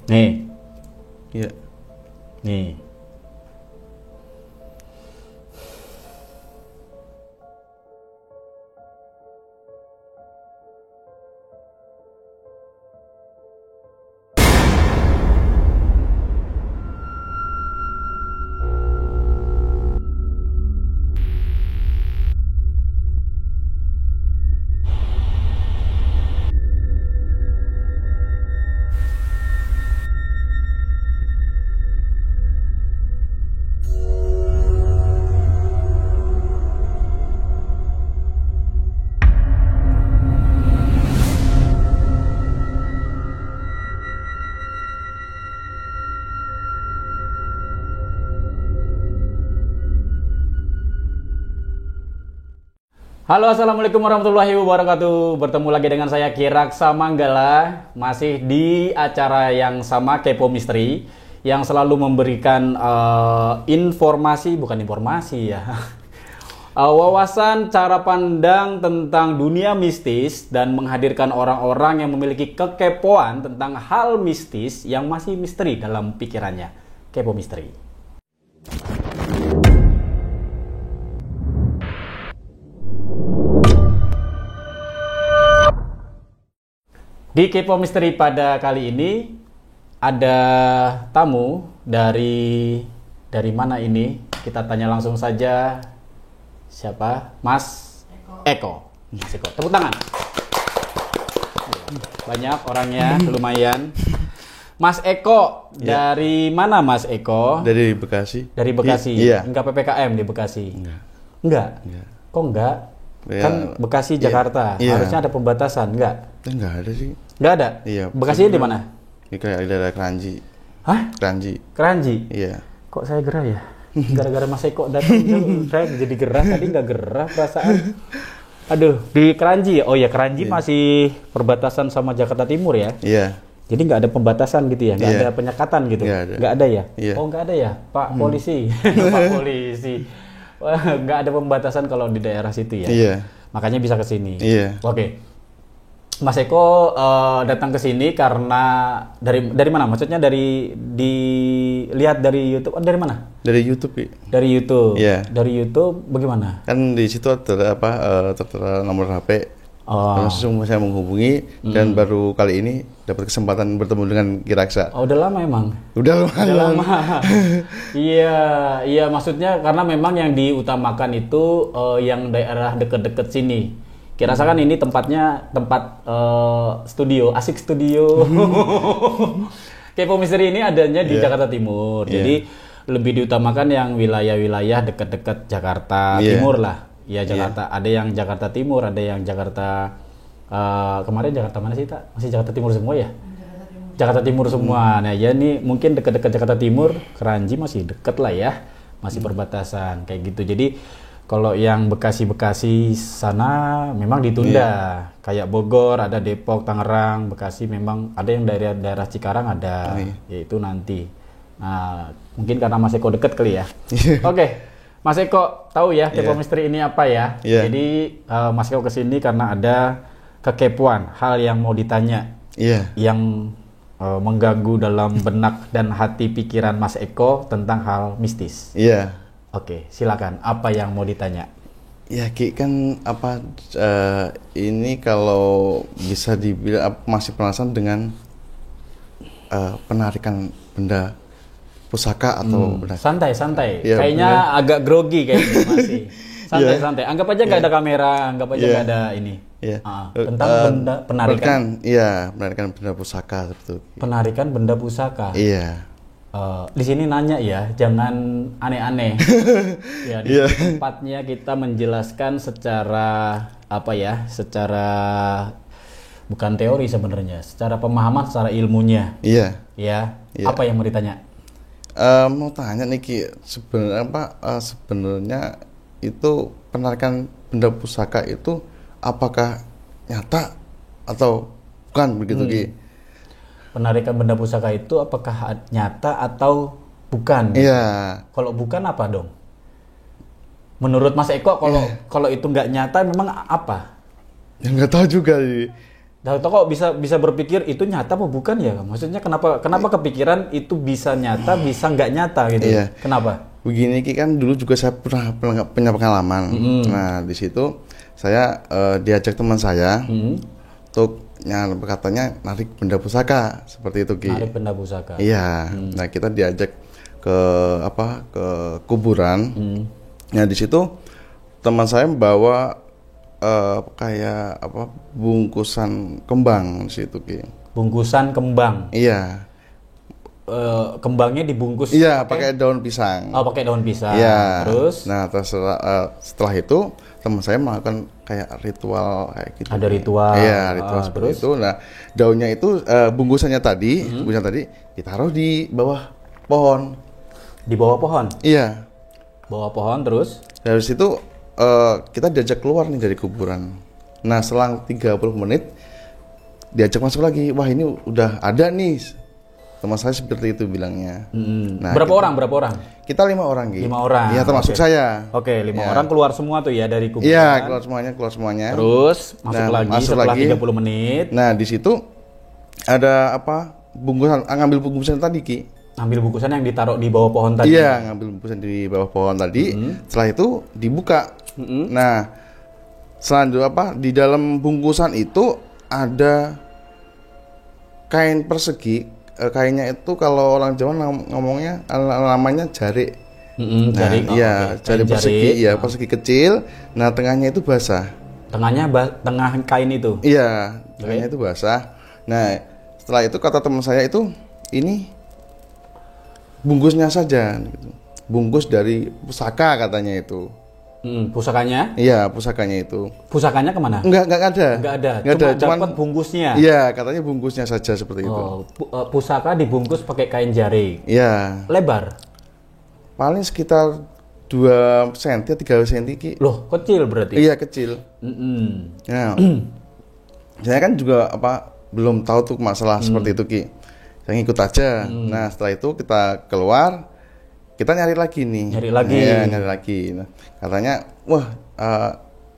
Nih. Iya. Nih. Halo, assalamualaikum warahmatullahi wabarakatuh. Bertemu lagi dengan saya Kiraksa Manggala, masih di acara yang sama, Kepo Misteri, yang selalu memberikan wawasan cara pandang tentang dunia mistis dan menghadirkan orang-orang yang memiliki kekepoan tentang hal mistis yang masih misteri dalam pikirannya. Kepo Misteri. Di Kepo Misteri pada kali ini ada tamu dari mana ini? Kita tanya langsung saja. Siapa? Mas Eko. Mas Eko. Tepuk tangan. Banyak orangnya, lumayan. Mas Eko, dari mana Mas Eko? Dari Bekasi. Dari Bekasi. Iya. Enggak PPKM di Bekasi. Enggak. Kok enggak? Ya, Kan Bekasi, Jakarta. iya. Harusnya ada pembatasan, enggak? Enggak ada sih. Enggak ada? Iya. Bekasi di mana? Ini kayak daerah Keranji. Hah? Keranji. Keranji? Iya. Kok saya gerah ya? Gara-gara Mas Eko datang, saya jadi gerah. Tadi nggak gerah perasaan. Aduh, di Keranji ya? Oh ya, Keranji masih perbatasan sama Jakarta Timur ya? Iya. Jadi nggak ada pembatasan gitu ya? Nggak ada penyekatan gitu? Nggak ada ya? Iya. Oh, nggak ada ya? Pak Polisi? Pak Polisi. Wah, nggak ada pembatasan kalau di daerah situ ya? Iya. Makanya bisa ke sini. Iya. Oke. Mas Eko datang ke sini karena dari mana? Maksudnya dilihat dari YouTube? Dari mana? Dari YouTube, Pi. Dari YouTube. Iya. Dari YouTube bagaimana? Kan di situ ada tertera nomor HP. Oh. Langsung saya menghubungi dan baru kali ini dapat kesempatan bertemu dengan Kiraksa. Oh, udah lama emang. Udah lama. Iya, maksudnya karena memang yang diutamakan itu yang daerah deket-deket sini. Kiraksa kan ini tempat studio, asik studio. Kepo Misteri ini adanya di Jakarta Timur. Jadi lebih diutamakan yang wilayah-wilayah dekat-dekat Jakarta Timur lah. Ya Jakarta, ada yang Jakarta Timur, ada yang Jakarta kemarin Jakarta mana sih, Tak? Masih Jakarta Timur semua ya? Jakarta Timur semua. Nah, ya ini mungkin dekat-dekat Jakarta Timur, Keranji masih deket lah ya. Masih perbatasan kayak gitu. Jadi kalau yang Bekasi sana memang ditunda. Kayak Bogor, ada Depok, Tangerang, Bekasi memang ada yang daerah Cikarang ada. Yaitu nanti. Nah, mungkin karena Mas Eko deket kali ya. Oke. Mas Eko tahu ya Kepo Misteri ini apa ya? Jadi Mas Eko kesini karena ada kekepoan, hal yang mau ditanya, yang mengganggu dalam benak dan hati pikiran Mas Eko tentang hal mistis. Iya. Oke, silakan. Apa yang mau ditanya? Ya, Ki, kan ini kalau bisa dibilang masih penasaran dengan penarikan benda pusaka atau benda. Santai. Ya, kayaknya agak grogi kayaknya masih. Santai. Anggap aja nggak ada kamera, anggap aja nggak ada ini. Tentang benda penarikan. Penarikan benda pusaka seperti itu. Penarikan benda pusaka. Iya. Di sini nanya ya, jangan aneh-aneh. Ya, di tempatnya kita menjelaskan secara secara bukan teori sebenarnya, secara pemahaman, secara ilmunya. Iya. Ya. Apa yang mau ditanya? Mau tanya nih, Ki, sebenarnya itu penarikan benda pusaka itu apakah nyata atau bukan begitu, Ki? Penarikan benda pusaka itu apakah nyata atau bukan? Iya. Kalau bukan apa dong? Menurut Mas Eko kalau itu nggak nyata memang apa? Ya nggak tahu juga, Ki. Nah, kok bisa berpikir itu nyata apa bukan ya? Maksudnya kenapa kepikiran itu bisa nyata, bisa nggak nyata gitu? Iya. Kenapa? Begini Ki, kan dulu juga saya pernah punya pengalaman. Nah di situ saya diajak teman saya untuk katanya narik benda pusaka seperti itu Ki. Narik benda pusaka. Iya. Nah kita diajak ke kuburan. Nah di situ teman saya membawa kayak bungkusan kembang di situ Ki. Bungkusan kembang. Iya. Kembangnya dibungkus. Iya, pakai daun pisang. Oh, pakai daun pisang. Iya. Terus? Nah, setelah itu teman saya melakukan kayak ritual kayak gitu. Ada ritual. Iya, ritual seperti itu. Nah, daunnya itu bungkusan tadi ditaruh di bawah pohon. Di bawah pohon. Iya. Bawah pohon terus? Dari situ kita diajak keluar nih dari kuburan. Nah, selang 30 menit diajak masuk lagi. Wah, ini udah ada nih. Teman saya seperti itu bilangnya. Nah, berapa orang? Kita 5 orang Ki. 5 orang. Iya, termasuk saya. Oke, 5 orang keluar semua tuh ya dari kuburan. Iya, keluar semuanya. Terus masuk lagi setelah 30 menit. Nah, di situ ada bungkusan, ngambil bungkusan tadi Ki. Ambil bungkusan yang ditaruh di bawah pohon tadi. Iya, ngambil bungkusan di bawah pohon tadi. Setelah itu dibuka. Nah, selanjutnya di dalam bungkusan itu ada kain persegi. Kainnya itu kalau orang Jawa ngomongnya namanya jarik. Jarik. Jarik persegi, persegi kecil. Nah, tengahnya itu basah. Tengah kain itu. Iya, tengahnya itu basah. Nah, setelah itu kata teman saya itu ini bungkusnya saja gitu. Bungkus dari pusaka katanya itu. Pusakanya? Iya, pusakanya itu. Pusakanya kemana? Enggak ada. Enggak ada. Cuma dapat bungkusnya. Iya, katanya bungkusnya saja seperti itu. Pusaka dibungkus pakai kain jarik. Iya. Lebar? Paling sekitar 2 cm, 3 cm Ki. Loh, kecil berarti? Iya, kecil. Nah, saya kan juga belum tahu tuh masalah seperti itu Ki. Saya ngikut aja. Nah, setelah itu kita keluar. Kita nyari lagi nih. Nyari lagi. Nah, katanya, wah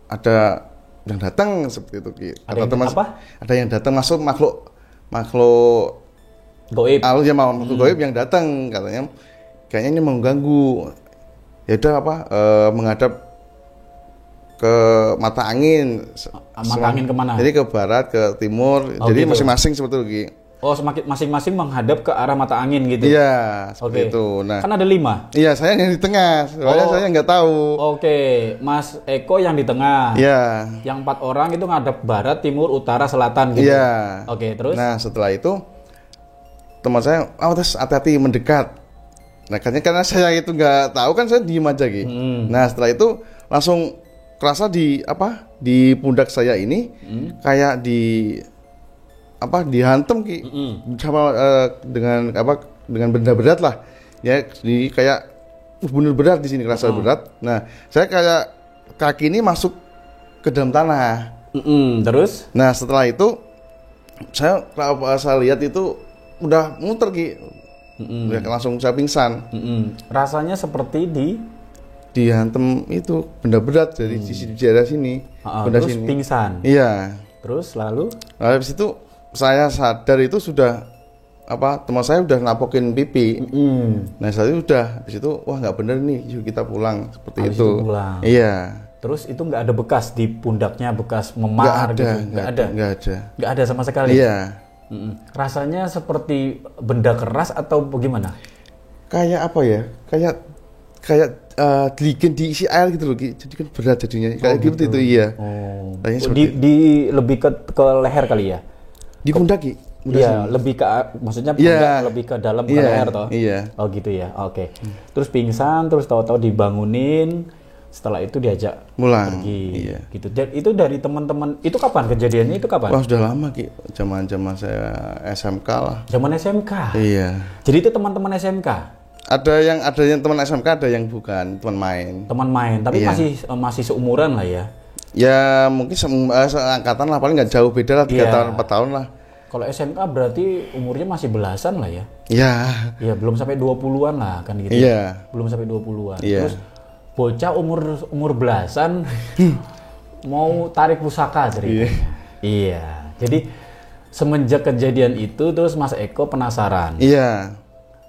ada yang datang seperti itu Ki. Ada yang datang masuk makhluk goib. Makhluk goib yang datang katanya. Kayaknya ini mengganggu. Ya udah menghadap ke mata angin. Mata angin kemana? Jadi ke barat, ke timur. Jadi gitu. Masing-masing seperti itu Ki. Oh, masing-masing menghadap ke arah mata angin gitu? Iya, seperti itu. Nah, kan ada 5? Iya, saya yang di tengah. Soalnya saya nggak tahu. Oke, Mas Eko yang di tengah. Iya. Yang 4 orang itu ngadap barat, timur, utara, selatan gitu? Iya. Oke, terus? Nah, setelah itu teman saya, terus hati-hati mendekat. Nah, karena saya itu nggak tahu kan saya diem aja gitu. Nah, setelah itu langsung kerasa di pundak saya ini kayak dihantam Ki sama dengan benda berat lah ya, di kayak bener berat di sini, kerasa berat. Nah, saya kayak kaki ini masuk ke dalam tanah. Terus? Nah, setelah itu saya lihat itu udah muter Ki. Udah langsung saya pingsan. Rasanya seperti dihantam itu benda berat dari sisi daerah sini. Terus sini. Pingsan. Iya. Terus lalu habis itu saya sadar itu sudah teman saya udah napokin pipi. Nah, saat itu habis itu wah nggak bener nih, yuk kita pulang seperti habis itu. Pulang. Iya. Terus itu nggak ada bekas di pundaknya, bekas memar nggak ada. Nggak ada sama sekali. Iya. Rasanya seperti benda keras atau bagaimana? Kayak kayak diisi air gitu loh, jadi kan berat jadinya. Kayak gitu itu iya. Lebih ke leher kali ya? Di pundak Ki. Iya, lebih ke maksudnya pundak lebih ke dalam ke leher toh. Iya. Oh gitu ya. Oke. Terus pingsan, terus tahu-tahu dibangunin, setelah itu diajak pulang. Pergi. Iya. Gitu. Itu dari teman-teman. Itu kapan kejadiannya? Itu kapan? Wah, sudah lama Ki. Zaman-zaman saya SMK lah. Zaman SMK. Iya. Jadi itu teman-teman SMK. Ada yang teman SMK, ada yang bukan, teman main. Teman main, tapi masih seumuran lah ya. Ya mungkin seangkatan lah, paling nggak jauh beda lah, 3 tahun 4 tahun lah. Kalau SMK berarti umurnya masih belasan lah ya? Iya. Iya, belum sampai 20-an lah kan gitu. Iya. Belum sampai 20-an. Iya. Terus bocah umur belasan mau tarik pusaka ceritanya. Iya. Jadi semenjak kejadian itu terus Mas Eko penasaran. Iya.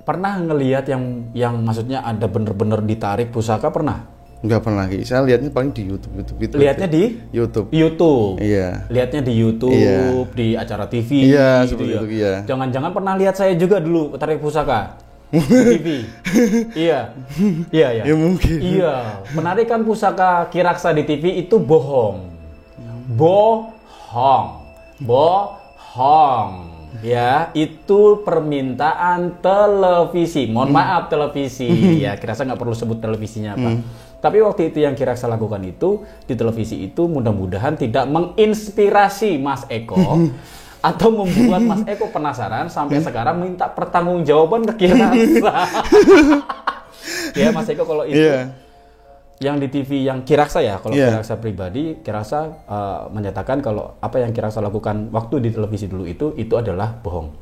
Pernah ngelihat yang maksudnya ada bener-bener ditarik pusaka pernah? Nggak pernah lagi. Saya lihatnya paling di YouTube gitu. Lihatnya di YouTube. YouTube. Iya. Lihatnya di YouTube, Iya. di acara TV. Iya, gitu seperti ya. itu, iya. Jangan-jangan pernah lihat saya juga dulu tarik pusaka. TV. Iya. Iya, iya. Ya mungkin. Iya, penarikan pusaka Kiraksa di TV itu bohong. Bohong. Ya, itu permintaan televisi. Mohon maaf televisi. Ya, Kiraksa nggak perlu sebut televisinya apa. Tapi waktu itu yang Kiraksa lakukan itu di televisi itu mudah-mudahan tidak menginspirasi Mas Eko atau membuat Mas Eko penasaran sampai sekarang minta pertanggungjawaban ke Kiraksa. Ya, Mas Eko kalau itu yang di TV yang Kiraksa ya, kalau Kiraksa pribadi, Kiraksa menyatakan kalau apa yang Kiraksa lakukan waktu di televisi dulu itu adalah bohong.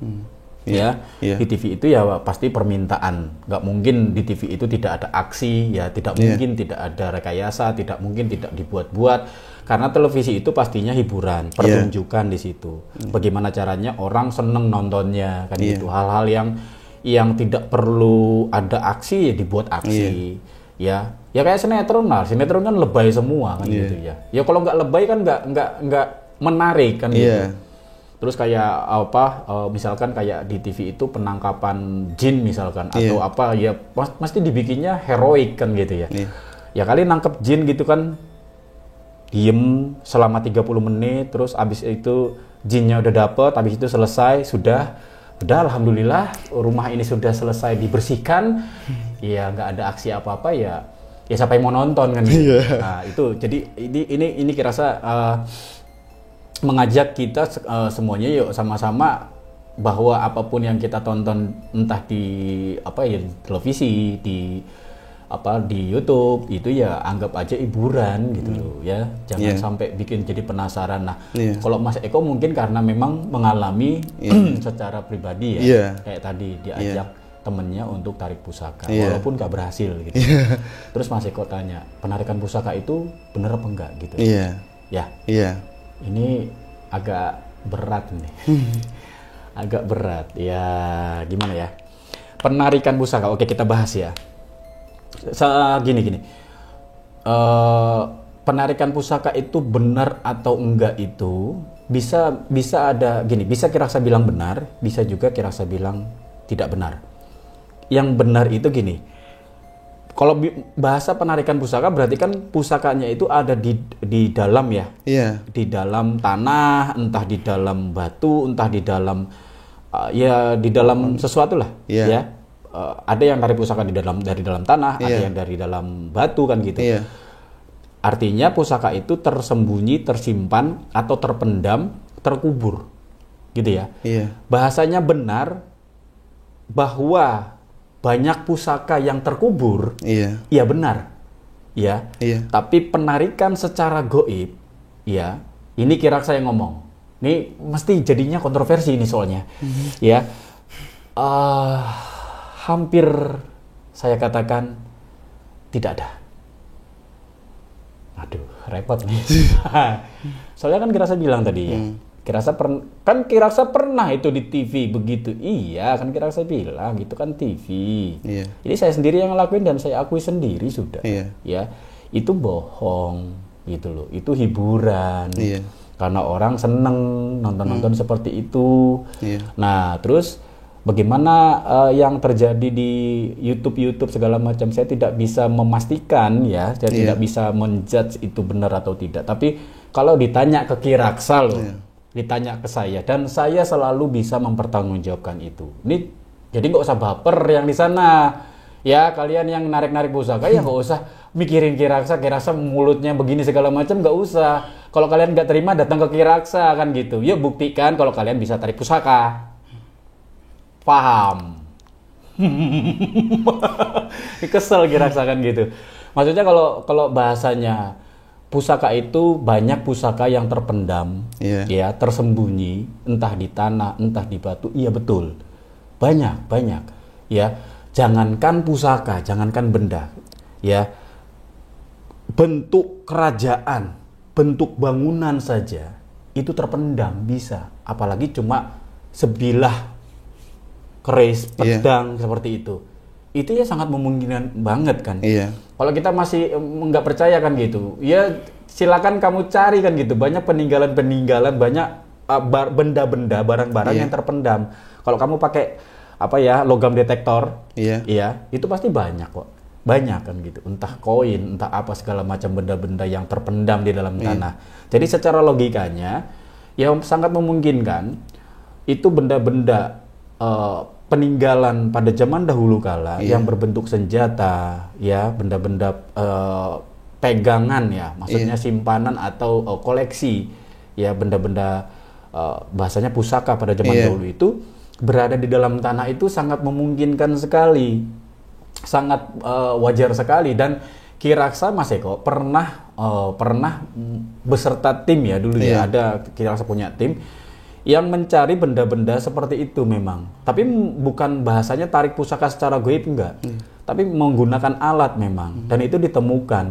Ya, di TV itu ya pasti permintaan. Nggak mungkin di TV itu tidak ada aksi, ya tidak mungkin tidak ada rekayasa, tidak mungkin tidak dibuat-buat. Karena televisi itu pastinya hiburan, pertunjukan di situ. Bagaimana caranya orang seneng nontonnya, kan gitu. Hal-hal yang tidak perlu ada aksi ya dibuat aksi. Ya kayak sinetron lah. Sinetron kan lebay semua kan gitu ya. Ya kalau nggak lebay kan nggak menarik kan gitu. Terus kayak apa misalkan kayak di TV itu penangkapan jin misalkan atau apa ya pasti dibikinnya heroik kan gitu ya. Ya kali nangkep jin gitu kan diem selama 30 menit terus abis itu jinnya udah dapet, abis itu selesai udah alhamdulillah rumah ini sudah selesai dibersihkan. Ya nggak ada aksi apa-apa ya siapa yang mau nonton kan gitu. Nah itu jadi ini Kirasa mengajak kita semuanya yuk sama-sama bahwa apapun yang kita tonton entah di televisi di YouTube itu ya anggap aja hiburan gitu loh ya, jangan sampai bikin jadi penasaran. Nah kalau Mas Eko mungkin karena memang mengalami secara pribadi ya kayak tadi diajak temennya untuk tarik pusaka walaupun gak berhasil gitu. Terus Mas Eko tanya penarikan pusaka itu bener apa enggak gitu. Ini agak berat nih. Agak berat. Ya, gimana ya? Penarikan pusaka. Oke, kita bahas ya. Gini. Penarikan pusaka itu benar atau enggak itu bisa ada gini, bisa Kiraksa bilang benar, bisa juga Kiraksa bilang tidak benar. Yang benar itu gini. Kalau bahasa penarikan pusaka berarti kan pusakanya itu ada di dalam ya, di dalam tanah, entah di dalam batu, entah di dalam di dalam sesuatu lah, ada yang tarik pusaka dari dalam tanah, ada yang dari dalam batu kan gitu. Artinya pusaka itu tersembunyi, tersimpan atau terpendam, terkubur, gitu ya. Bahasanya benar bahwa banyak pusaka yang terkubur, iya benar, tapi penarikan secara goib, ini Kiraksa yang ngomong, ini mesti jadinya kontroversi ini soalnya, hampir saya katakan tidak ada. Aduh, repot nih. Soalnya kan Kiraksa bilang tadi ya. Kiraksa pernah itu di TV begitu. Iya, kan Kiraksa bilang gitu kan TV. Jadi saya sendiri yang ngelakuin dan saya akui sendiri sudah. Ya, itu bohong gitu loh. Itu hiburan. Karena orang seneng nonton-nonton seperti itu. Nah, terus bagaimana yang terjadi di YouTube segala macam saya tidak bisa memastikan ya. Saya tidak bisa menjudge itu benar atau tidak. Tapi kalau ditanya ke Kiraksa loh. Ditanya ke saya dan saya selalu bisa mempertanggungjawabkan itu. Ini jadi nggak usah baper yang di sana. Ya kalian yang narik-narik pusaka ya nggak usah mikirin Kiraksa mulutnya begini segala macam, nggak usah. Kalau kalian nggak terima datang ke Kiraksa kan gitu. Yuk buktikan kalau kalian bisa tarik pusaka. Paham? Kesel Kiraksa kan gitu. Maksudnya kalau bahasanya pusaka itu banyak pusaka yang terpendam, ya tersembunyi, entah di tanah, entah di batu. Iya betul, banyak, ya. Jangankan pusaka, jangankan benda, ya. Bentuk kerajaan, bentuk bangunan saja itu terpendam bisa. apalagi cuma sebilah keris, pedang seperti itu ya sangat memungkinkan banget kan. Kalau kita masih nggak percaya kan gitu, ya silakan kamu cari kan gitu, banyak peninggalan-peninggalan, banyak benda-benda, barang-barang yang terpendam. Kalau kamu pakai logam detektor, itu pasti banyak kok, banyak kan gitu, entah koin, entah apa segala macam benda-benda yang terpendam di dalam tanah. Jadi secara logikanya, ya sangat memungkinkan itu benda-benda peninggalan pada zaman dahulu kala yang berbentuk senjata, ya benda-benda pegangan ya, maksudnya simpanan atau koleksi, ya benda-benda bahasanya pusaka pada zaman dahulu itu berada di dalam tanah itu sangat memungkinkan sekali, sangat wajar sekali. Dan Ki Raksa Mas Eko pernah beserta tim ya dulu ya, ada Ki Raksa punya tim yang mencari benda-benda seperti itu memang. Tapi bukan bahasanya tarik pusaka secara goib, enggak. Tapi menggunakan alat memang. Dan itu ditemukan.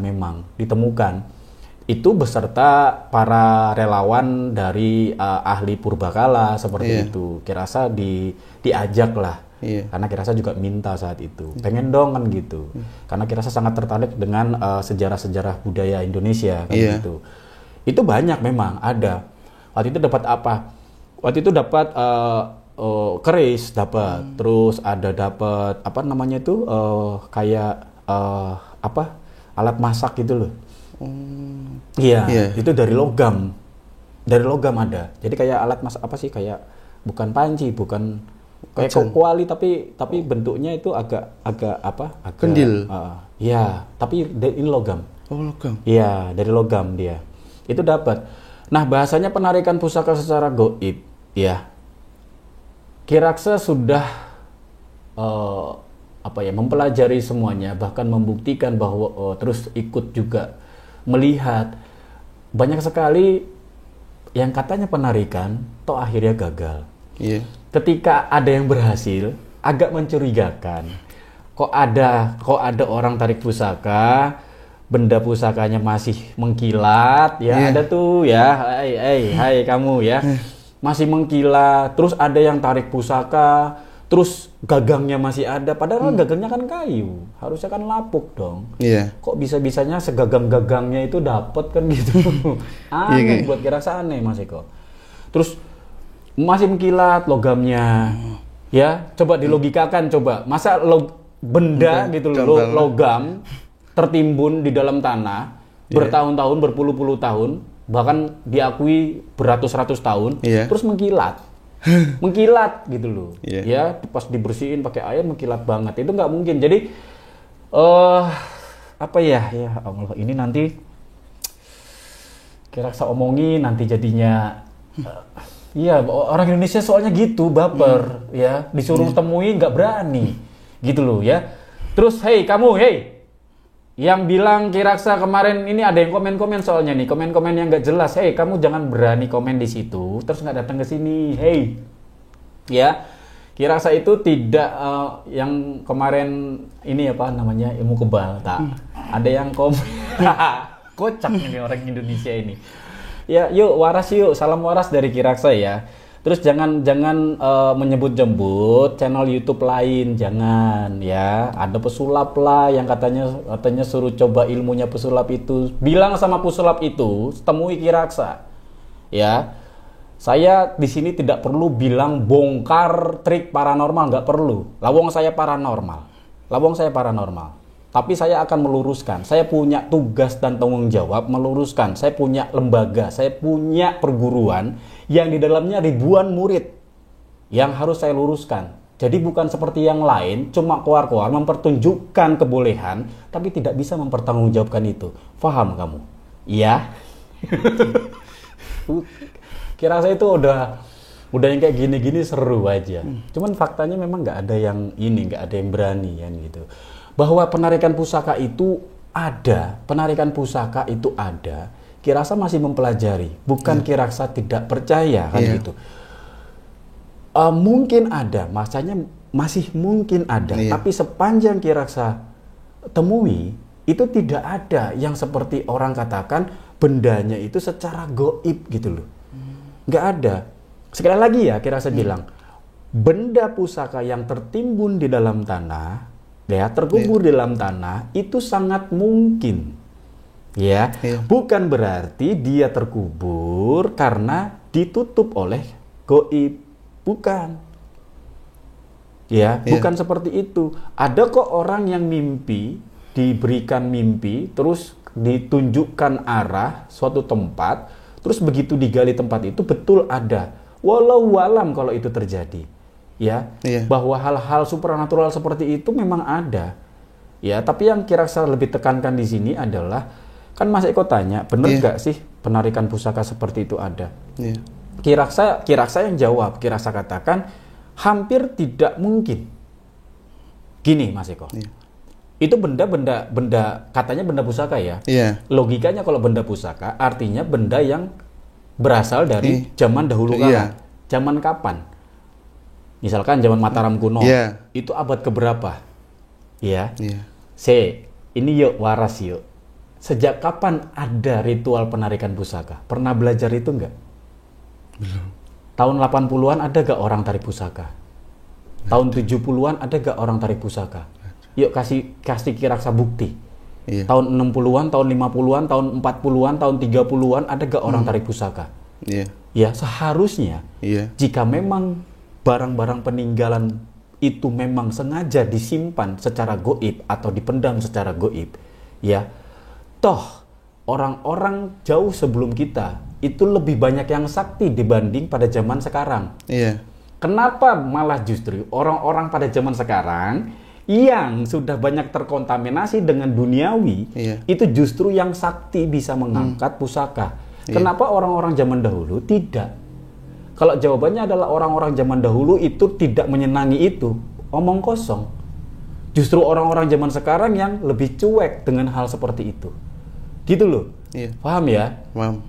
Itu beserta para relawan dari ahli purbakala seperti itu. Kirasa diajak lah. Karena Kirasa juga minta saat itu. Pengen dong kan gitu. Karena Kirasa sangat tertarik dengan sejarah-sejarah budaya Indonesia kan gitu. Itu banyak memang ada. Waktu itu dapat apa? Waktu itu dapat keris, dapat, terus ada dapat kayak alat masak gitu loh. Itu dari logam ada. Jadi kayak alat masak kayak bukan panci, bukan kayak kuali, tapi bentuknya itu agak kendil. Tapi ini logam. Oh, logam. Iya, dari logam dia. Itu dapat. Nah, bahasanya penarikan pusaka secara goib. Ya, Ki Raksa sudah mempelajari semuanya, bahkan membuktikan bahwa terus ikut juga melihat banyak sekali yang katanya penarikan, toh akhirnya gagal. Ketika ada yang berhasil, agak mencurigakan. Kok ada orang tarik pusaka, benda pusakanya masih mengkilat, ya ada tuh ya, hai kamu ya. Masih mengkilat, terus ada yang tarik pusaka, terus gagangnya masih ada, padahal gagangnya kan kayu, harusnya kan lapuk dong. Kok bisa-bisanya segagang-gagangnya itu dapat kan gitu. Aneh, buat Ki Raksa aneh Mas Eko. Terus masih mengkilat logamnya, ya coba dilogikakan, coba masa benda gitu loh, logam tertimbun di dalam tanah bertahun-tahun, berpuluh-puluh tahun, bahkan diakui beratus-ratus tahun, terus mengkilat gitu loh. Ya pas dibersihin pakai air mengkilat banget, itu nggak mungkin. Jadi ya Allah, ini nanti Ki Raksa omongin nanti jadinya orang Indonesia soalnya gitu, baper ya, disuruh temui nggak berani gitu loh ya. Terus kamu yang bilang Ki Raksa kemarin ini, ada yang komen-komen soalnya nih, komen-komen yang nggak jelas. Kamu jangan berani komen di situ, terus nggak datang ke sini. Ya, Ki Raksa itu tidak yang kemarin ini ilmu kebal, tak. Ada yang komen, kocak ini orang Indonesia ini. Ya, yuk waras yuk, salam waras dari Ki Raksa ya. Terus jangan menyebut-nyebut channel YouTube lain, jangan ya. Ada pesulap lah yang katanya suruh coba ilmunya pesulap itu. Bilang sama pesulap itu, temui Ki Raksa. Ya. Saya di sini tidak perlu bilang bongkar trik paranormal, nggak perlu. Lawong saya paranormal. Tapi saya akan meluruskan. Saya punya tugas dan tanggung jawab meluruskan. Saya punya lembaga, saya punya perguruan yang di dalamnya ribuan murid yang harus saya luruskan. Jadi bukan seperti yang lain, cuma keluar-keluar mempertunjukkan kebolehan, tapi tidak bisa mempertanggungjawabkan itu. Faham kamu? Iya. Ki Raksa itu udah yang kayak gini-gini seru aja. Cuman faktanya memang nggak ada yang berani kan gitu. Bahwa penarikan pusaka itu ada, Ki Raksa masih mempelajari, bukan Ki Raksa tidak percaya kan gitu. Mungkin ada, masanya masih mungkin ada, tapi sepanjang Ki Raksa temui itu tidak ada yang seperti orang katakan bendanya itu secara goib gitu loh. Nggak ada. Sekali lagi ya, Kirasa bilang, benda pusaka yang tertimbun di dalam tanah, ya, terkubur di dalam tanah, itu sangat mungkin. Ya, bukan berarti dia terkubur karena ditutup oleh goib. Bukan. Ya, bukan seperti itu. Ada kok orang yang mimpi, diberikan mimpi, terus ditunjukkan arah suatu tempat, terus begitu digali tempat itu betul ada. Walau alam kalau itu terjadi. Ya, bahwa hal-hal supranatural seperti itu memang ada. Ya, tapi yang Kirasa lebih tekankan di sini adalah, kan Mas Eko tanya, benar nggak sih penarikan pusaka seperti itu ada? Kirasa yang jawab, Kirasa katakan hampir tidak mungkin. Gini Mas Eko, itu benda katanya benda pusaka ya. Logikanya kalau benda pusaka artinya benda yang berasal dari zaman dahulu kala. Zaman kapan? Misalkan zaman Mataram kuno, itu abad keberapa? Ini yuk waras yuk. Sejak kapan ada ritual penarikan pusaka? Pernah belajar itu enggak? Belum. Tahun 80-an ada gak orang tarik pusaka? Tahun 70-an ada gak orang tarik pusaka? Yuk kasih Kirasa bukti. Tahun 60-an, tahun 50-an, tahun 40-an, tahun 30-an ada gak orang tarik pusaka? Ya, seharusnya jika memang barang-barang peninggalan itu memang sengaja disimpan secara goib atau dipendam secara goib, ya, toh orang-orang jauh sebelum kita itu lebih banyak yang sakti dibanding pada zaman sekarang. Kenapa malah justru orang-orang pada zaman sekarang yang sudah banyak terkontaminasi dengan duniawi, itu justru yang sakti bisa mengangkat pusaka. Kenapa orang-orang zaman dahulu tidak? Kalau jawabannya adalah orang-orang zaman dahulu itu tidak menyenangi itu, omong kosong. Justru orang-orang zaman sekarang yang lebih cuek dengan hal seperti itu. Gitu loh. Paham ya? Paham.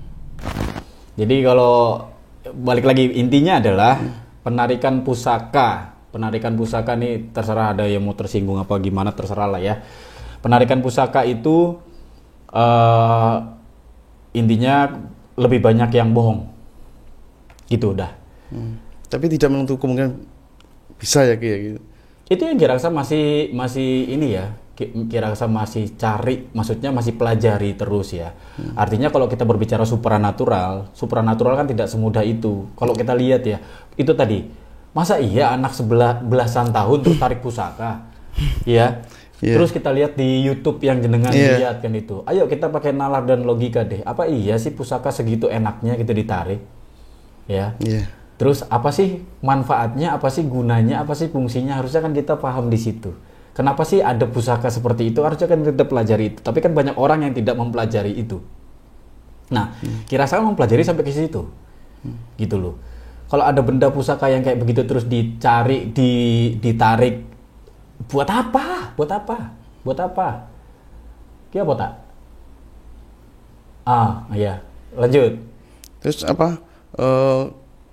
Jadi kalau balik lagi intinya adalah penarikan pusaka. Penarikan pusaka nih terserah ada yang mau tersinggung apa gimana terserah lah ya. Penarikan pusaka itu intinya lebih banyak yang bohong. Gitu udah. Tapi tidak menutup kemungkinan bisa ya kayak gitu. Itu yang Kirasa masih ini ya. Kirasa masih cari, maksudnya masih pelajari terus ya. Artinya kalau kita berbicara supranatural kan tidak semudah itu. Kalau kita lihat ya, itu tadi, masa iya anak belasan tahun terus tarik pusaka, ya. Terus kita lihat di YouTube yang jenengan lihat kan itu. Ayo kita pakai nalar dan logika deh. Apa iya sih pusaka segitu enaknya gitu ditarik, ya? Terus apa sih manfaatnya, apa sih gunanya, apa sih fungsinya? Harusnya kan kita paham di situ. Kenapa sih ada pusaka seperti itu? Harusnya kan kita pelajari itu. Tapi kan banyak orang yang tidak mempelajari itu. Nah, Kirasa mempelajari sampai ke situ. Gitu loh. Kalau ada benda pusaka yang kayak begitu terus dicari, ditarik, buat apa? Buat apa? Buat apa? Kira apa tak? Iya. Lanjut. Terus apa?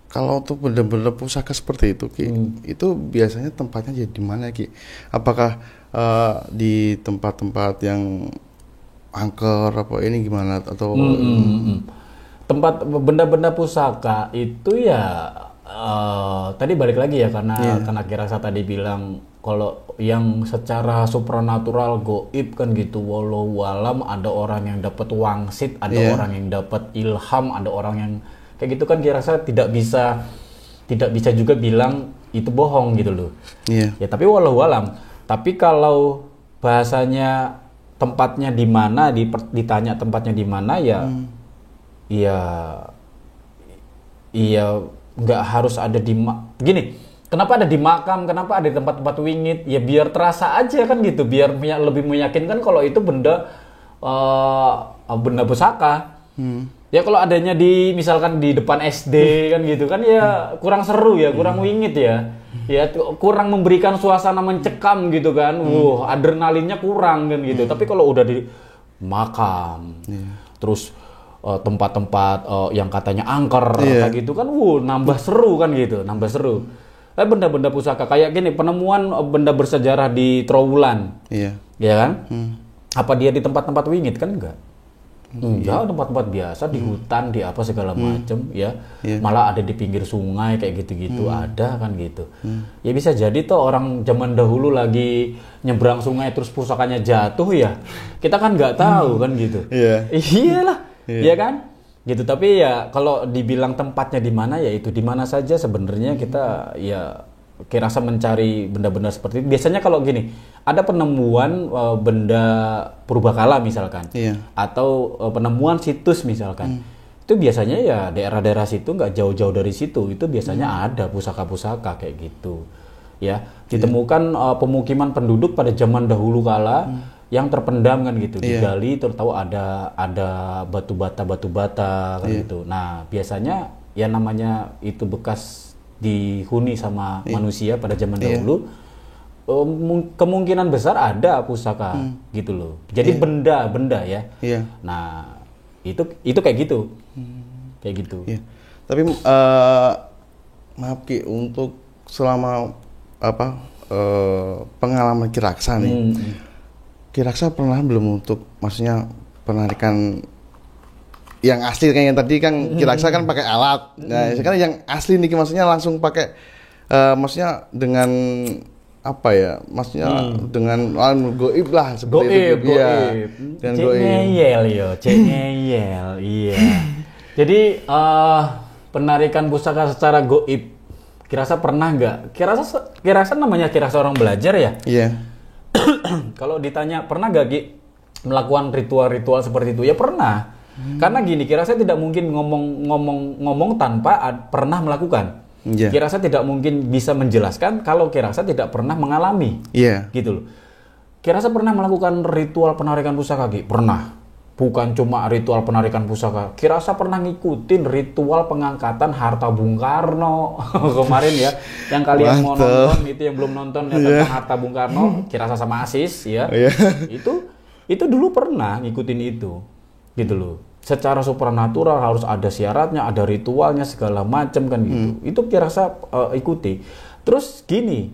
Kalau untuk benda-benda pusaka seperti itu, Ki, itu biasanya tempatnya jadi di mana, Ki? Apakah di tempat-tempat yang angker apa ini gimana atau tempat benda-benda pusaka itu ya tadi balik lagi ya karena Kirasa tadi bilang kalau yang secara supranatural goib kan gitu, walau alam ada orang yang dapat wangsit, ada orang yang dapat ilham, ada orang yang kayak gitu kan Kirasa tidak bisa juga bilang itu bohong gitu loh. Ya tapi walau alam. Tapi kalau bahasanya tempatnya di mana, ditanya tempatnya di mana ya, iya nggak harus ada di gini. Kenapa ada di makam? Kenapa ada di tempat-tempat wingit? Ya biar terasa aja kan gitu, biar lebih meyakinkan kalau itu benda pusaka. Ya kalau adanya misalkan di depan SD kan gitu kan ya kurang seru ya, kurang wingit ya. Ya kurang memberikan suasana mencekam gitu kan. Adrenalinnya kurang kan gitu. Tapi kalau udah di makam, terus tempat-tempat yang katanya angker kayak gitu kan, nambah seru kan gitu, nambah seru. Benda-benda pusaka kayak gini, penemuan benda bersejarah di Trowulan, ya kan? Apa dia di tempat-tempat wingit kan enggak? Enggak, tempat-tempat biasa di hutan, di apa segala macem ya. Malah ada di pinggir sungai kayak gitu-gitu ada kan gitu. Ya bisa jadi tuh orang zaman dahulu lagi nyebrang sungai terus pusakanya jatuh ya. Kita kan nggak tahu kan gitu. Iyalah, iya kan? Gitu. Tapi ya kalau dibilang tempatnya di mana ya itu di mana saja sebenarnya kita ya rasa mencari benda-benda seperti itu. Biasanya kalau gini, ada penemuan benda purbakala misalkan, atau penemuan situs misalkan, itu biasanya ya daerah-daerah situ nggak jauh-jauh dari situ, itu biasanya ada pusaka-pusaka kayak gitu, ya. Ditemukan pemukiman penduduk pada zaman dahulu kala yang terpendam kan gitu, digali terus tahu ada batu bata kan gitu. Nah biasanya ya namanya itu bekas dihuni sama manusia pada zaman dahulu, kemungkinan besar ada pusaka gitu loh. Jadi benda-benda ya. Nah itu kayak gitu, kayak gitu. Tapi maaf Ki, untuk selama pengalaman Kiraksa nih, Kiraksa pernah belum untuk maksudnya penarikan yang asli kayak yang tadi kan Kiraksa kan pakai alat. Nah, sekarang yang asli nih maksudnya langsung pakai maksudnya dengan apa ya? Maksudnya dengan goib lah seperti itu. Goib. Cengeyel. Iya. Jadi penarikan pusaka secara goib. Kiraksa pernah nggak? Kiraksa namanya Kiraksa orang belajar ya? Iya. Kalau ditanya pernah nggak Ki melakukan ritual-ritual seperti itu? Ya pernah. Karena gini, Kiraksa tidak mungkin ngomong tanpa pernah melakukan. Kiraksa tidak mungkin bisa menjelaskan kalau Kiraksa tidak pernah mengalami. Gitu loh. Kiraksa pernah melakukan ritual penarikan pusaka, Ki? Pernah. Bukan cuma ritual penarikan pusaka. Kiraksa pernah ngikutin ritual pengangkatan harta Bung Karno kemarin ya. Yang kalian mau nonton itu yang belum nonton ya, tentang harta Bung Karno, Kiraksa sama Asis ya. Itu dulu pernah ngikutin itu. Gitu loh. Secara supranatural harus ada syaratnya, ada ritualnya segala macam kan gitu. Itu Kiraksa ikuti. Terus gini,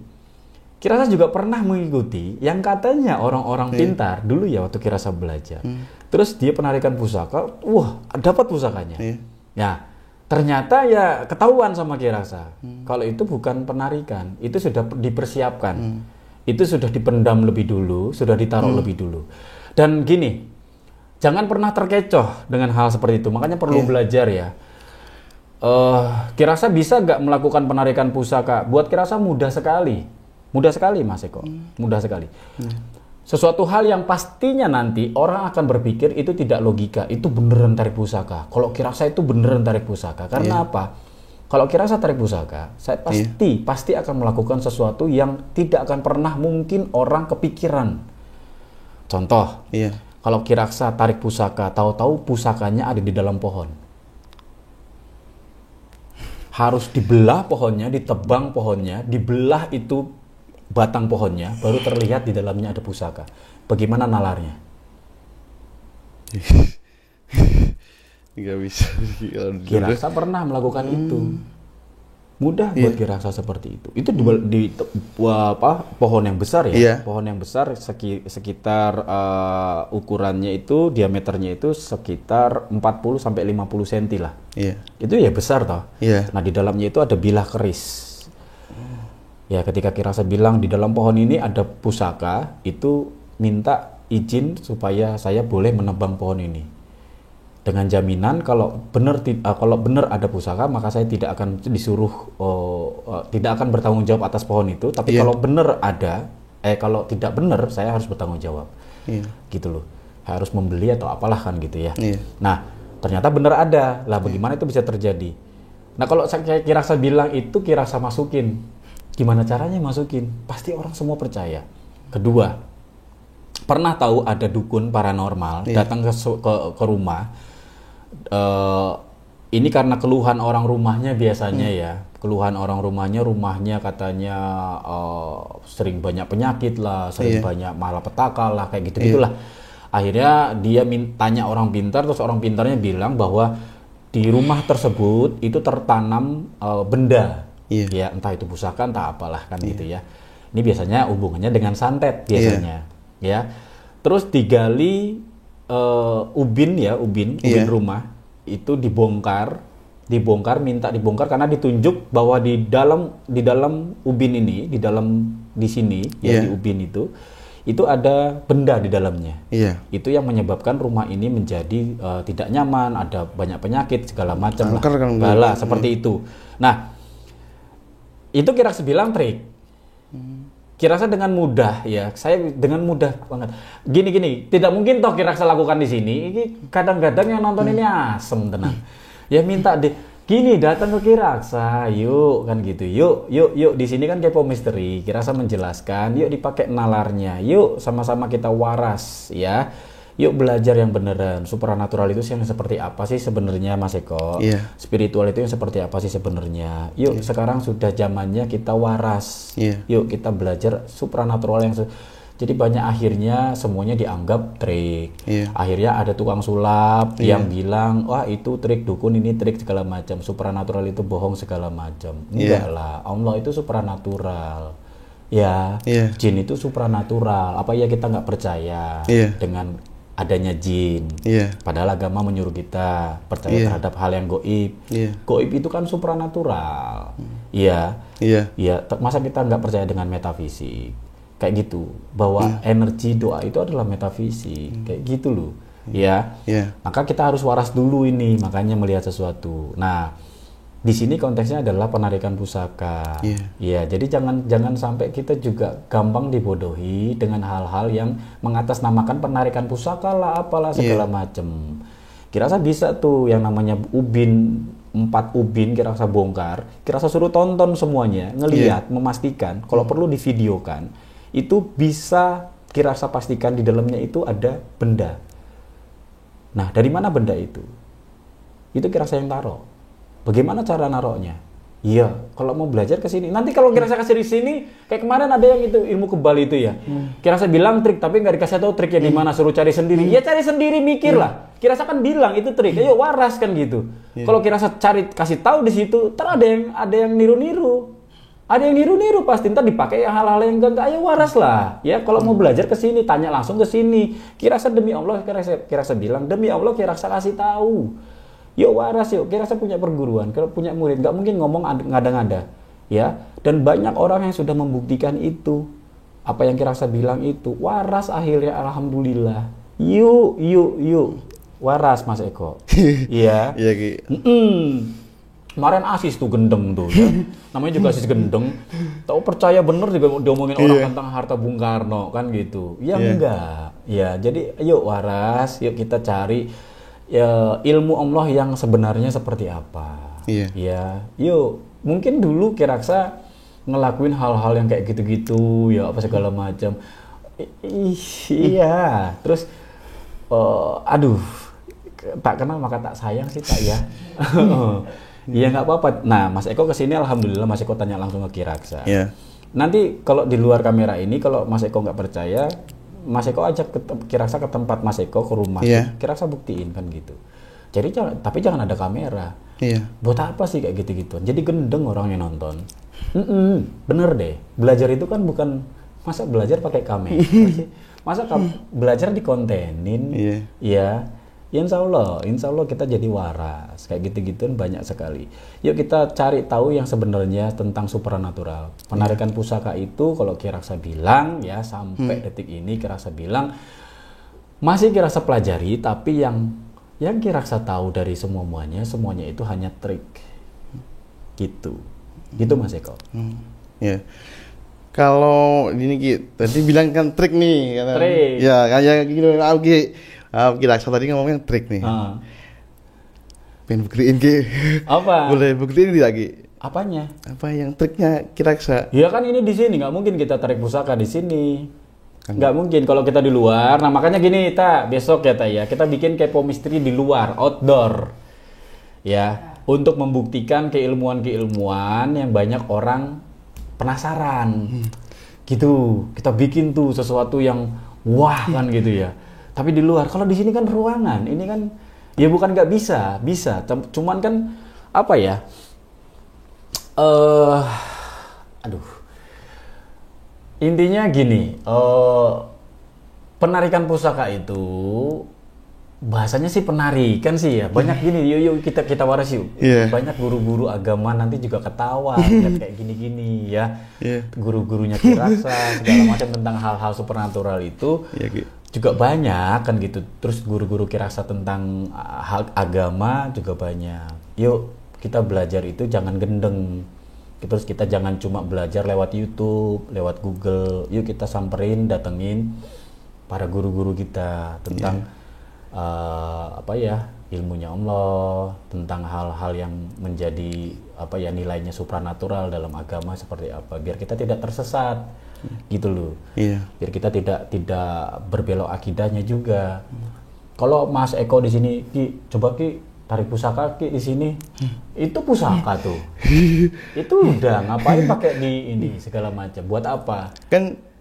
Kiraksa juga pernah mengikuti yang katanya orang-orang pintar dulu ya waktu Kiraksa belajar. Terus dia penarikan pusaka, dapat pusakanya. Ya, ternyata ya ketahuan sama Kiraksa. Kalau itu bukan penarikan, itu sudah dipersiapkan. Itu sudah dipendam lebih dulu, sudah ditaruh lebih dulu. Dan gini, jangan pernah terkecoh dengan hal seperti itu. Makanya perlu belajar ya. Kiraksa bisa nggak melakukan penarikan pusaka? Buat Kiraksa mudah sekali. Mudah sekali Mas Eko. Mudah sekali. Sesuatu hal yang pastinya nanti orang akan berpikir itu tidak logika. Itu beneran tarik pusaka. Kalau Kiraksa itu beneran tarik pusaka. Karena apa? Kalau Kiraksa tarik pusaka, saya pasti akan melakukan sesuatu yang tidak akan pernah mungkin orang kepikiran. Contoh. Kalau Kiraksa tarik pusaka, tahu-tahu pusakanya ada di dalam pohon. Harus dibelah pohonnya, ditebang pohonnya, dibelah itu batang pohonnya, baru terlihat di dalamnya ada pusaka. Bagaimana nalarnya? Nggak bisa. Kiraksa pernah melakukan itu. Mudah buat Kiraksa seperti itu. Itu di pohon yang besar ya. Pohon yang besar sekitar ukurannya itu, diameternya itu sekitar 40 sampai 50 cm lah. Itu ya besar toh. Nah, di dalamnya itu ada bilah keris. Ya, ketika Kiraksa bilang di dalam pohon ini ada pusaka, itu minta izin supaya saya boleh menebang pohon ini. Dengan jaminan kalau benar ada pusaka, maka saya tidak akan disuruh tidak akan bertanggung jawab atas pohon itu, tapi kalau benar ada, kalau tidak benar saya harus bertanggung jawab. Gitu loh. Harus membeli atau apalah kan gitu ya. Nah, ternyata benar ada. Lah bagaimana itu bisa terjadi? Nah, kalau saya Kiraksa bilang itu Kiraksa masukin. Gimana caranya masukin? Pasti orang semua percaya. Kedua, pernah tahu ada dukun paranormal datang ke rumah. Ini karena keluhan orang rumahnya biasanya ya. Keluhan orang rumahnya katanya sering banyak penyakit lah, sering banyak malapetaka lah, kayak gitu-gitulah. Akhirnya dia tanya orang pintar, terus orang pintarnya bilang bahwa di rumah tersebut itu tertanam benda. Ya, entah itu pusaka, entah apalah kan gitu ya. Ini biasanya hubungannya dengan santet biasanya, ya. Terus digali ubin rumah itu dibongkar minta dibongkar karena ditunjuk bahwa di dalam ubin ini, di sini ya, di ubin itu ada benda di dalamnya. Itu yang menyebabkan rumah ini menjadi tidak nyaman, ada banyak penyakit segala macam lah. Seperti itu. Nah, itu Kiraxa bilang trik. Kiraxa dengan mudah ya, saya dengan mudah banget. Gini, tidak mungkin toh Kiraxa lakukan di sini. Ini kadang-kadang yang nonton ini asem tenang. Ya minta gini, datang ke Kiraxa, yuk kan gitu. Yuk di sini kan kepo misteri. Kiraxa menjelaskan, yuk dipakai nalarnya. Yuk sama-sama kita waras ya. Yuk belajar yang beneran. Supranatural itu yang seperti apa sih sebenarnya, Mas Eko? Spiritual itu yang seperti apa sih sebenarnya? Yuk sekarang sudah zamannya kita waras. Yuk kita belajar supranatural yang jadi banyak akhirnya semuanya dianggap trik. Akhirnya ada tukang sulap yang bilang, wah itu trik dukun, ini trik segala macam. Supranatural itu bohong segala macam. Enggak lah, Allah itu supranatural. Ya, jin itu supranatural. Apa ya kita nggak percaya dengan adanya jin? Padahal agama menyuruh kita percaya terhadap hal yang goib. Goib itu kan supranatural. Iya. Masa kita nggak percaya dengan metafisik? Kayak gitu, bahwa energi doa itu adalah metafisik, kayak gitu loh, ya. Maka kita harus waras dulu ini, makanya melihat sesuatu. Nah, di sini konteksnya adalah penarikan pusaka, ya. Jadi jangan sampai kita juga gampang dibodohi dengan hal-hal yang mengatasnamakan penarikan pusaka lah, apalah segala macem. Kiraxa bisa tuh yang namanya ubin, 4 ubin Kiraxa bongkar, Kiraxa suruh tonton semuanya, ngelihat, memastikan, kalau perlu divideokan. Itu bisa Kiraxa pastikan di dalamnya itu ada benda. Nah, dari mana benda itu? Itu Kiraxa yang taruh. Bagaimana cara naruhnya? Iya, kalau mau belajar ke sini. Nanti kalau Kiraxa kasih di sini, kayak kemarin ada yang itu ilmu kebal itu ya. Kiraxa bilang trik, tapi nggak dikasih tahu triknya di mana, suruh cari sendiri. Ya cari sendiri, mikir lah. Kiraxa kan bilang itu trik, ayo waras kan gitu. Kalau Kiraxa cari kasih tahu di situ, ntar ada yang niru-niru. Ada yang niru-niru pasti, ntar dipakai hal-hal yang enggak, ayo waras lah. Ya kalau mau belajar ke sini, tanya langsung ke sini. Kiraxa demi Allah, Kiraxa bilang demi Allah Kiraxa kasih tahu. Yuk waras yuk, Kiraxa punya perguruan, kalau punya murid, nggak mungkin ngomong ngada-ngada. Ya, dan banyak orang yang sudah membuktikan itu. Apa yang Kiraxa bilang itu, waras akhirnya alhamdulillah. Yuk. Waras Mas Eko. Iya. Iya Ki. Kemarin Asis tuh gendeng tuh ya. Namanya juga Asis gendeng. Tahu percaya bener juga diomongin orang tentang harta Bung Karno kan gitu. Ya enggak. Ya, jadi yuk waras, yuk kita cari ya, ilmu Allah yang sebenarnya seperti apa. Ya, yuk. Mungkin dulu Kiraxa ngelakuin hal-hal yang kayak gitu-gitu ya, apa segala macam. Iya. Terus aduh, tak kenal maka tak sayang sih tak ya. Iya nggak apa-apa. Nah, Mas Eko kesini, alhamdulillah Mas Eko tanya langsung ke Kiraxa. Nanti kalau di luar kamera ini, kalau Mas Eko nggak percaya, Mas Eko ajak Kiraxa ke tempat Mas Eko, ke rumah. Kiraxa buktiin kan gitu. Jadi tapi jangan ada kamera. Buat apa sih kayak gitu-gitu? Jadi gendeng orang yang nonton. Bener deh. Belajar itu kan bukan masa belajar pakai kamera. Masa belajar dikontenin. Ya. Insya Allah kita jadi waras. Kayak gitu-gituan banyak sekali. Yuk kita cari tahu yang sebenarnya tentang supranatural. Penarikan pusaka itu kalau Kiraxa bilang ya, sampai detik ini Kiraxa bilang masih Kiraxa pelajari, tapi yang Kiraxa tahu dari semuanya itu hanya trik. Gitu Mas Eko. Kalau gini Ki, tadi bilang kan trik nih, trik. Ya kayak gitu Ki. Kiraxa tadi ngomongnya trik nih. Pengen buktiin Ki. Apa? Boleh buktiin tidak Ki? Apanya? Apa yang triknya Kiraxa? Ya kan ini di sini, nggak mungkin kita tarik pusaka di sini. Nggak mungkin kalau kita di luar. Nah makanya gini, besok ya kita bikin kepo misteri di luar, outdoor. Ya, untuk membuktikan keilmuan yang banyak orang penasaran. Gitu. Kita bikin tuh sesuatu yang wah kan gitu ya. Tapi di luar, kalau di sini kan ruangan, ini kan ya bukan nggak bisa, cuman kan apa ya? Intinya gini, penarikan pusaka itu bahasanya sih penarikan sih ya. Banyak gini, yuk kita waras yuk. Iya. Banyak guru-guru agama nanti juga ketawa lihat kayak gini-gini ya. Guru-gurunya Kiraksa segala macam tentang hal-hal supernatural itu juga banyak kan gitu. Terus guru-guru Kiraksa tentang hal agama juga banyak. Yuk kita belajar itu jangan gendeng. Terus kita jangan cuma belajar lewat YouTube, lewat Google. Yuk kita samperin, datengin para guru-guru kita tentang ilmunya Allah, tentang hal-hal yang menjadi nilainya supranatural dalam agama seperti apa, biar kita tidak tersesat gitu loh. Biar kita tidak berbelok akidahnya juga. Kalau Mas Eko di sini, Ki, coba Ki tarik pusaka Ki di sini, itu pusaka tuh, itu udah ngapain pakai di ini segala macam, buat apa? Kan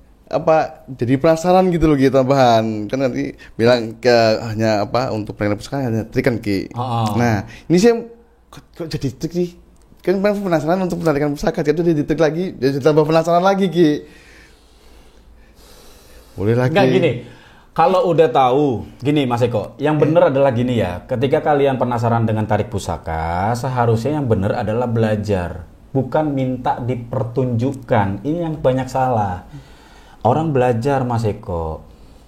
jadi penasaran gitu loh kita tambahan kan nanti bilang hanya untuk pengen pusaka hanya trik kan Ki. Nah ini sih kok jadi trik sih kan penasaran untuk penarikan pusaka itu jadi trik lagi jadi tambah penasaran lagi Ki. Boleh lagi. Enggak gini, kalau udah tahu gini Mas Eko, yang bener adalah gini ya, ketika kalian penasaran dengan tarik pusaka seharusnya yang bener adalah belajar, bukan minta dipertunjukkan. Ini yang banyak salah. Orang belajar Mas Eko.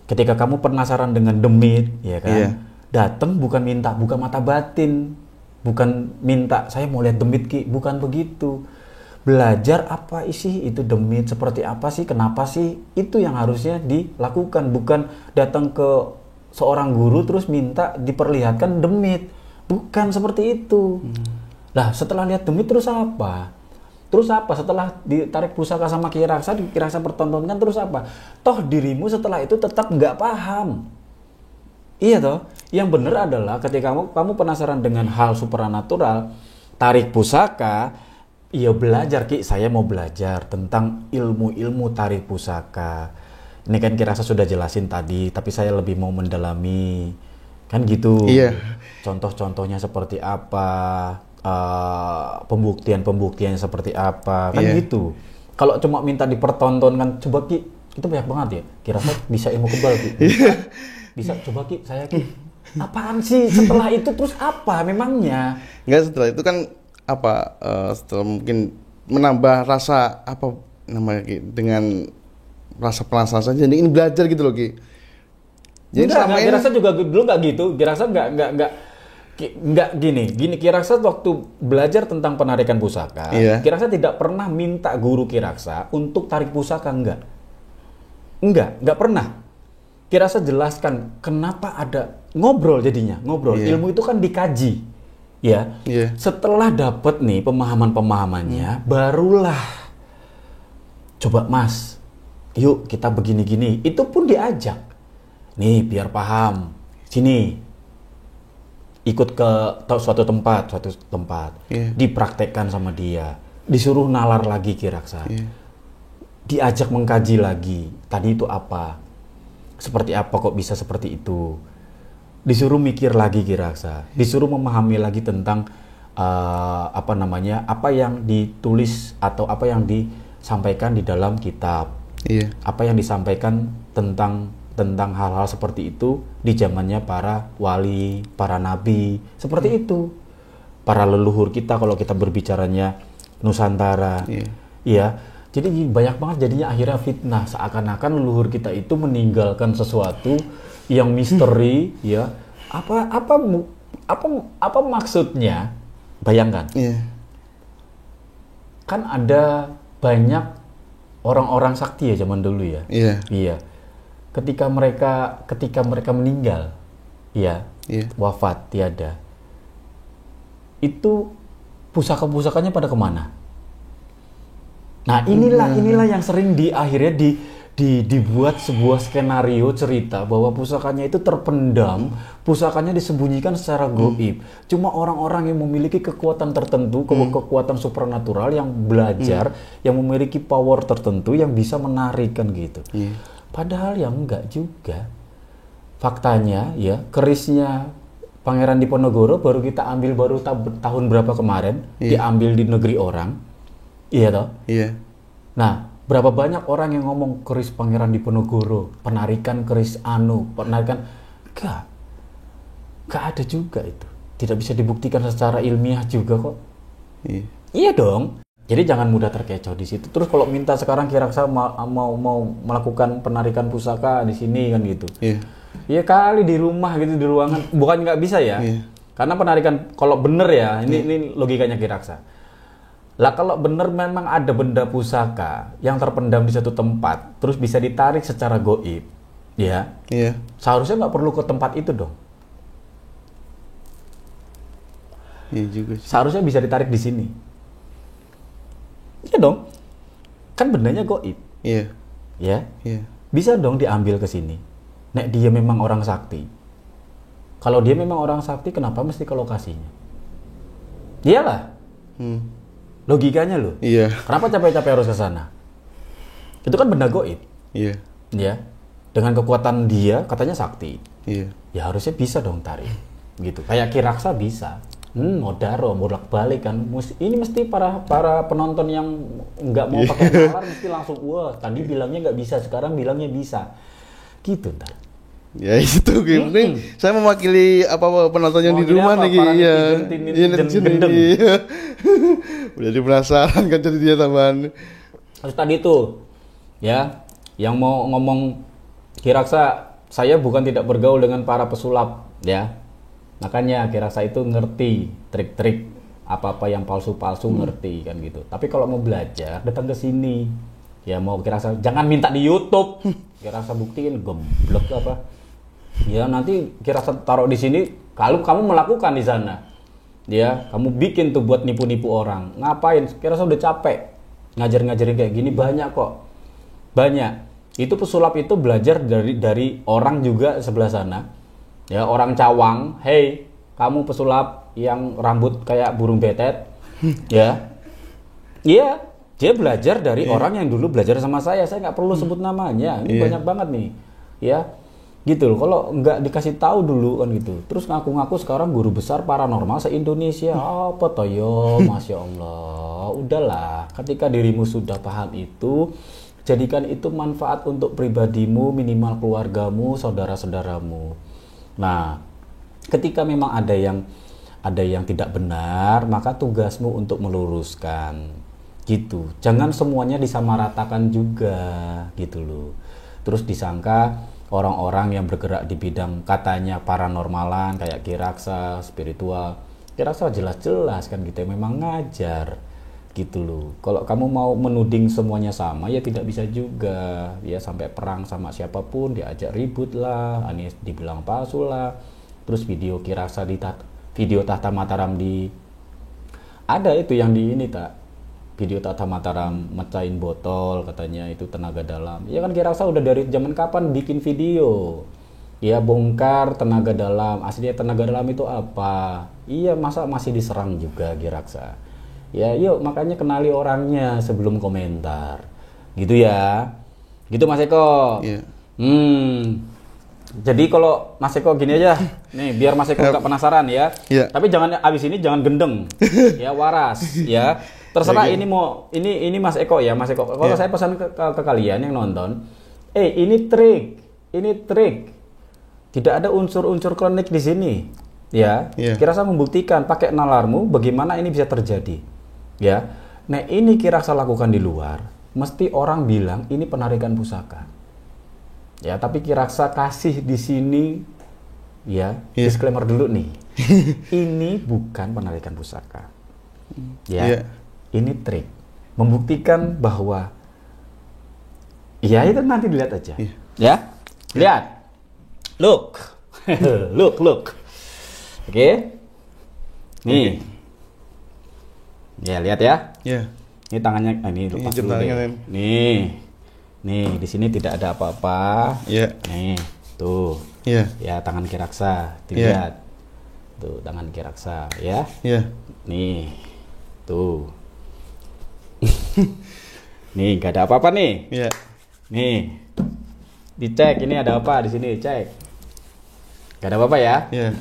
Ketika kamu penasaran dengan demit, ya kan? Datang bukan minta buka mata batin. Bukan minta saya mau lihat demit Ki, bukan begitu. Belajar apa isi itu demit, seperti apa sih, kenapa sih? Itu yang harusnya dilakukan, bukan datang ke seorang guru terus minta diperlihatkan demit. Bukan seperti itu. Lah, setelah lihat demit terus apa? Terus apa? Setelah ditarik pusaka sama Kiraksa pertontonkan terus apa? Toh dirimu setelah itu tetap nggak paham. Iya toh? Yang benar adalah ketika kamu penasaran dengan hal supranatural, tarik pusaka, ya belajar Ki, saya mau belajar tentang ilmu-ilmu tarik pusaka. Ini kan Kiraksa sudah jelasin tadi, tapi saya lebih mau mendalami. Kan gitu. Contoh-contohnya seperti apa? Pembuktian seperti apa kan gitu. Kalau cuma minta dipertontonkan, coba Ki, itu banyak banget ya. Kira-kira bisa ilmu kebal Ki. Bisa coba Ki, saya Ki. Apaan sih setelah itu terus apa memangnya? Enggak, setelah itu kan setelah mungkin menambah rasa Ki, dengan rasa penasaran saja. Jadi ini belajar gitu loh Ki. Jadi sama Kiraksa juga dulu nggak gitu. Kiraksa nggak gini Kiraksa waktu belajar tentang penarikan pusaka, Kiraksa tidak pernah minta guru Kiraksa untuk tarik pusaka, enggak pernah. Kiraksa jelaskan kenapa ada ngobrol ilmu itu kan dikaji ya. Setelah dapat nih pemahamannya, barulah coba Mas, yuk kita begini-gini, itu pun diajak nih biar paham, sini ikut ke suatu tempat, dipraktekkan sama dia, disuruh nalar lagi Kiraksa, diajak mengkaji lagi, tadi itu apa, seperti apa kok bisa seperti itu, disuruh mikir lagi Kiraksa, disuruh memahami lagi tentang apa yang ditulis atau apa yang disampaikan di dalam kitab, apa yang disampaikan tentang hal-hal seperti itu di zamannya para wali, para nabi, seperti itu. Para leluhur kita kalau kita berbicaranya Nusantara. Iya. Jadi banyak banget jadinya akhirnya fitnah, seakan-akan leluhur kita itu meninggalkan sesuatu yang misteri, ya. Apa maksudnya? Bayangkan. Kan ada banyak orang-orang sakti ya zaman dulu ya. Iya. Ketika mereka meninggal, wafat tiada, itu pusaka-pusakanya pada kemana? Nah inilah yang sering akhirnya dibuat sebuah skenario cerita bahwa pusakanya itu terpendam, pusakanya disembunyikan secara gaib. Cuma orang-orang yang memiliki kekuatan tertentu, kekuatan supranatural yang belajar, yang memiliki power tertentu yang bisa menarikkan gitu. Padahal yang enggak juga. Faktanya ya, kerisnya Pangeran Diponegoro baru kita ambil tahun berapa kemarin, diambil di negeri orang. Iya toh? Nah, berapa banyak orang yang ngomong keris Pangeran Diponegoro, penarikan keris penarikan enggak. Gak ada juga itu. Tidak bisa dibuktikan secara ilmiah juga kok. Iya. Iya dong. Jadi jangan mudah terkecoh di situ. Terus kalau minta sekarang Kiraksa mau melakukan penarikan pusaka di sini kan gitu. Iya. Iya kali di rumah gitu di ruangan. Bukan nggak bisa ya. Iya. Karena penarikan kalau bener ya, ini logikanya Kiraksa. Lah kalau bener memang ada benda pusaka yang terpendam di satu tempat, terus bisa ditarik secara goib, ya. Iya. Seharusnya nggak perlu ke tempat itu dong. Iya juga sih. Seharusnya bisa ditarik di sini. Iya dong. Kan bendanya goib. Iya. Ya. Iya. Bisa dong diambil ke sini. Nek dia memang orang sakti. Kalau dia memang orang sakti, kenapa mesti ke lokasinya? Iyalah. Logikanya loh. Iya. Kenapa capek-capek harus ke sana? Itu kan benda goib. Iya. Ya. Dengan kekuatan dia, katanya sakti. Iya. Ya harusnya bisa dong tarik. Gitu. Kayak Kiraksa bisa. Modaro, bolak-balik kan. Ini mesti para penonton yang nggak mau pakai nalar mesti langsung, wah tadi bilangnya nggak bisa, sekarang bilangnya bisa. Gitu ntar. Ya itu yang penting saya mewakili penonton yang di rumah nih. Iya. Iya. Udah penasaran kan jadi dia tambahan. Terus tadi tuh ya, yang mau ngomong Kiraksa, saya bukan tidak bergaul dengan para pesulap ya. Makanya Kiraksa itu ngerti trik-trik apa-apa yang palsu-palsu ngerti kan gitu. Tapi kalau mau belajar datang ke sini. Ya mau Kiraksa jangan minta di YouTube. Kiraksa buktiin goblok apa. Ya nanti Kiraksa taruh di sini kalau kamu melakukan di sana. Ya, kamu bikin tuh buat nipu-nipu orang. Ngapain? Kiraksa udah capek. Ngajar-ngajarin kayak gini banyak kok. Banyak. Itu pesulap itu belajar dari orang juga sebelah sana. Ya, orang Cawang, hey, kamu pesulap yang rambut kayak burung betet, ya, iya, dia belajar dari orang yang dulu belajar sama saya nggak perlu sebut namanya, ini banyak banget nih, ya, gitu loh, kalau nggak dikasih tahu dulu kan gitu, terus ngaku-ngaku sekarang guru besar paranormal se-Indonesia, apa toyo, Masya Allah, udahlah, ketika dirimu sudah paham itu, jadikan itu manfaat untuk pribadimu, minimal keluargamu, saudara-saudaramu. Nah, ketika memang ada yang tidak benar, maka tugasmu untuk meluruskan, gitu. Jangan semuanya disamaratakan juga, gitu loh. Terus disangka orang-orang yang bergerak di bidang katanya paranormalan kayak Kiraksa, spiritual. Kiraksa jelas-jelas kan gitu, memang ngajar, gitu loh. Kalau kamu mau menuding semuanya sama, ya tidak bisa juga. Ya sampai perang sama siapapun, diajak ribut lah, Anies dibilang palsu lah. Terus video Kiraksa video Tahta Mataram ada itu yang di ini tak. Video Tahta Mataram mecahin botol katanya itu tenaga dalam. Ya kan Kiraksa udah dari zaman kapan bikin video. Ya bongkar tenaga dalam. Aslinya tenaga dalam itu apa? Iya, masa masih diserang juga Kiraksa. Ya yuk makanya kenali orangnya sebelum komentar gitu ya, gitu Mas Eko. Iya. Jadi kalau Mas Eko gini aja nih biar Mas Eko nggak penasaran ya. Iya. Tapi jangan abis ini jangan gendeng ya, waras ya, terserah. Ini mau ini Mas Eko ya, Mas Eko kalau saya pesan ke kalian yang nonton, ini trik, tidak ada unsur-unsur klinik di sini ya. Kiraksa membuktikan pakai nalarmu bagaimana ini bisa terjadi. Ya, nah ini Kiraksa lakukan di luar, mesti orang bilang ini penarikan pusaka. Ya, tapi Kiraksa kasih di sini, ya, disclaimer dulu nih, ini bukan penarikan pusaka. Ya, ini trik, membuktikan bahwa, ya itu nanti dilihat aja. Ya, lihat, look, look, oke, nih. Ya lihat ya. Iya. Ini tangannya, ini lepas dulu deh. Nih di sini tidak ada apa-apa. Iya. Nih, tuh. Iya. Ya tangan Kiraksa, dilihat. Tuh tangan Kiraksa, ya. Iya. Nih, tuh. Nih nggak ada apa-apa nih. Iya. Nih, dicek ini ada apa di sini, cek. Nggak ada apa-apa ya? Iya.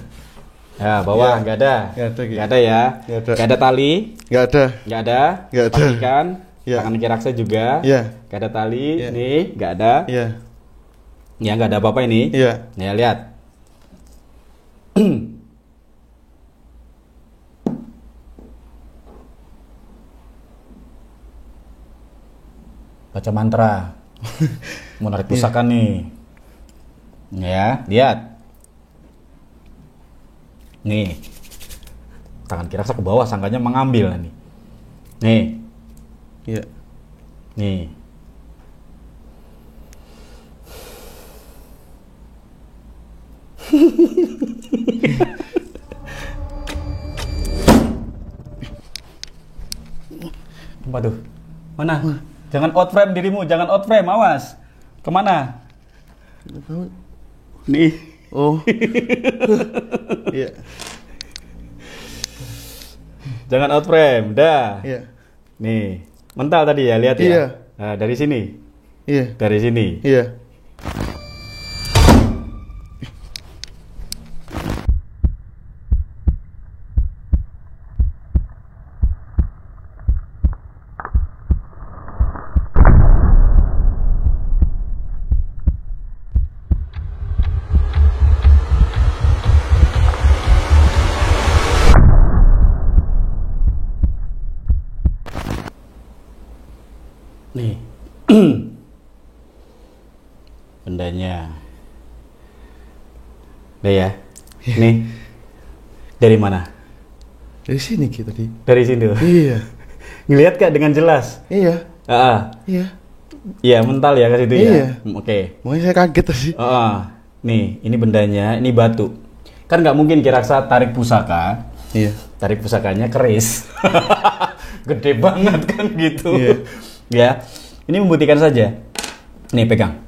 Ya, bawah nggak ada. Nggak ada ya. Nggak ada tali. Nggak ada. Nggak ada. Pastikan. Tangan Kiraksa juga. Nggak ada tali. Nih, nggak ada. Ya, nggak ada apa-apa ini. Ya, lihat. baca mantra. Mau narik pusaka nih. Ya, lihat. Nih. Tangan kiri ke bawah, sangkanya mengambil nih. Nih. Iya. Nih. Waduh. Mana? Jangan out frame dirimu, jangan out frame, awas. Kemana? Nih. Oh. Iya. Jangan out frame, dah. Iya. Nih, mental tadi ya, lihat ya. Iya. Nah, dari sini. Iya. Dari sini. Iya. Nih. Bendanya. Udah ya. Nih. Dari mana? Dari sini kita tadi. Dari sini. Iya. Ngelihat gak dengan jelas? Iya. Iya. Iya, mental ya ke situ ya. Iya. Oke. Makanya saya kaget tadi. Nih, ini bendanya, ini batu. Kan nggak mungkin Kiraksa tarik pusaka. Iya. Tarik pusakanya keris. Gede banget kan gitu. Iya. Ya, ini membuktikan saja. Nih, pegang.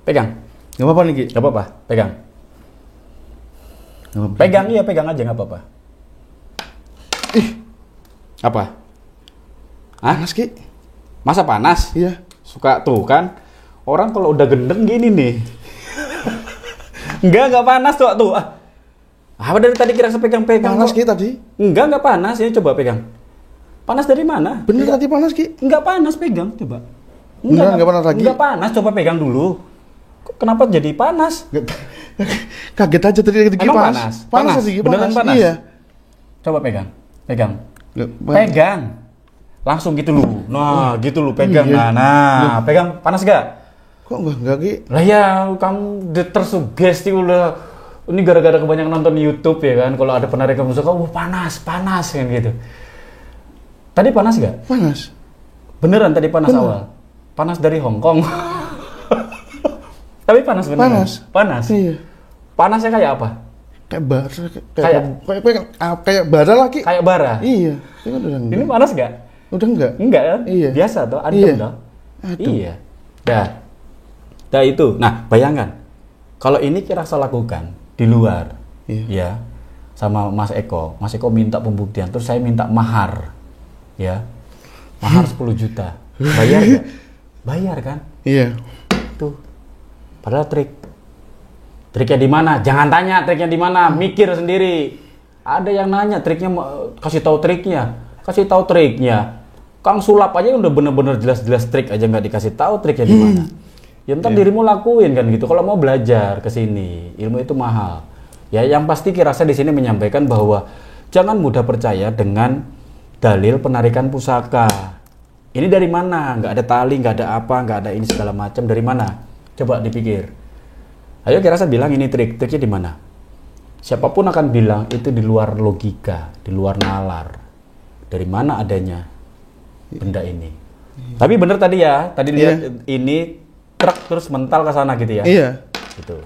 Pegang. Gak apa-apa nih, Ki. Gak apa-apa, pegang. Gak apa-apa. Pegang, iya pegang aja gak apa-apa. Apa? Hah? Panas, Ki. Masa panas? Iya. Suka tuh kan. Orang kalau udah gendeng gini nih. Enggak panas tuh. Apa dari tadi Kiraksa pegang-pegang Panas, kok? Ki, tadi. Enggak panas. Ini coba pegang. Panas dari mana? Bener tadi panas, Ki. Enggak panas, pegang coba. Enggak panas lagi. Enggak panas, coba pegang dulu. Kok kenapa jadi panas? Kaget aja tadi Ki. Emang panas? Panas tadi, Ki. Beneran panas? Iya. Coba pegang. Pegang. Nggak, Pegang. Langsung gitu lu. Nah, gitu lu pegang. Iya. Nah, pegang. Panas gak? Kok enggak, Ki? Lah ya, kamu tersugesti udah. Ini gara-gara kebanyakan nonton YouTube ya kan. Kalau ada penarikan pusaka, panas kan gitu. Tadi panas gak? Panas. Beneran tadi panas awal? Panas dari Hong Kong. Tapi panas beneran? Panas? Iya. Panasnya kayak apa? Kayak bara. Kayak bara lah, Ki. Kayak bara? Iya. Ini panas gak? Udah enggak? Enggak kan? Iya. Biasa toh, adem Iya. toh? Adem. Iya. Dah itu. Nah, bayangkan. Kalau ini Kiraksa lakukan di luar. Iya. Ya. Sama Mas Eko. Mas Eko minta pembuktian, terus saya minta mahar. Ya. Mahar 10 juta. Bayar gak? Bayar kan? Iya. Tuh. Padahal triknya di mana? Jangan tanya triknya di mana, mikir sendiri. Ada yang nanya triknya, kasih tahu triknya. Kasih tahu triknya. Kang sulap aja udah bener-bener jelas-jelas trik aja nggak dikasih tahu triknya di mana. Ya ntar dirimu lakuin kan gitu. Kalau mau belajar ke sini, ilmu itu mahal. Ya yang pasti Kiraksa di sini menyampaikan bahwa jangan mudah percaya dengan dalil penarikan pusaka. Ini dari mana? Nggak ada tali, nggak ada apa, nggak ada ini segala macam. Dari mana? Coba dipikir. Ayo Kiraksa bilang ini triknya di mana? Siapapun akan bilang itu di luar logika, di luar nalar. Dari mana adanya benda ini? Tapi bener tadi ya, tadi lihat ini truk terus mental ke sana gitu ya? Iya. Gitu.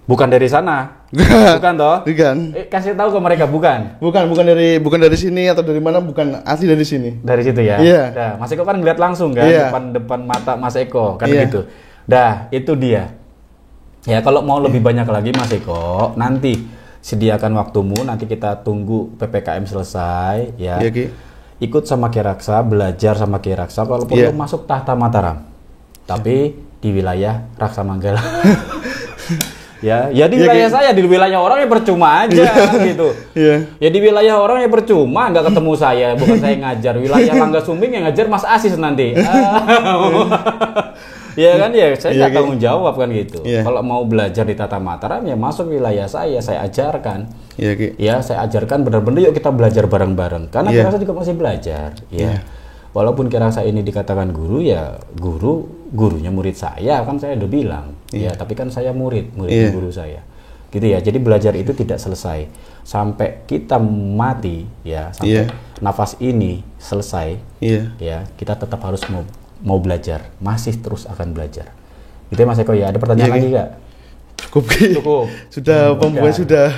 Bukan dari sana. Bukan. Bukan toh? Bukan. Kasih tahu ke mereka bukan. Bukan dari sini atau dari mana, bukan asli dari sini. Dari situ ya. Iya. Nah, Mas Eko kan ngeliat langsung kan Iya. depan mata Mas Eko kan Iya. gitu. Dah, itu dia. Ya, kalau mau lebih banyak lagi Mas Eko, nanti sediakan waktumu, nanti kita tunggu PPKM selesai ya. Iya, Ki. Ikut sama Kiraksa, belajar sama Kiraksa kalau perlu Iya. masuk tahta Mataram. Tapi di wilayah Raksa Manggala. Ya di Iya, wilayah Ki. saya, di wilayah orang ya percuma aja kan gitu. Iya. Ya di wilayah orang ya percuma, nggak ketemu saya, bukan saya ngajar. Wilayah Langga Sumbing yang ngajar Mas Asis nanti. Ya kan ya, saya Iya, nggak Ki. tanggung jawab kan gitu. Iya. Kalau mau belajar di Tata Mataram ya masuk wilayah saya ajarkan. Iya, Ki. Ya saya ajarkan benar-benar yuk kita belajar bareng-bareng. Karena Iya. Kiraksa juga masih belajar. Ya. Iya. walaupun Kirasa ini dikatakan guru, ya gurunya murid saya, kan saya udah bilang. Ya, tapi kan saya murid guru saya. Gitu ya. Jadi belajar itu tidak selesai sampai kita mati, ya, sampai nafas ini selesai. Ya, kita tetap harus mau belajar, masih terus akan belajar. Gitu ya Mas Eko ya. Ada pertanyaan lagi nggak? Cukup. Sudah pembuat sudah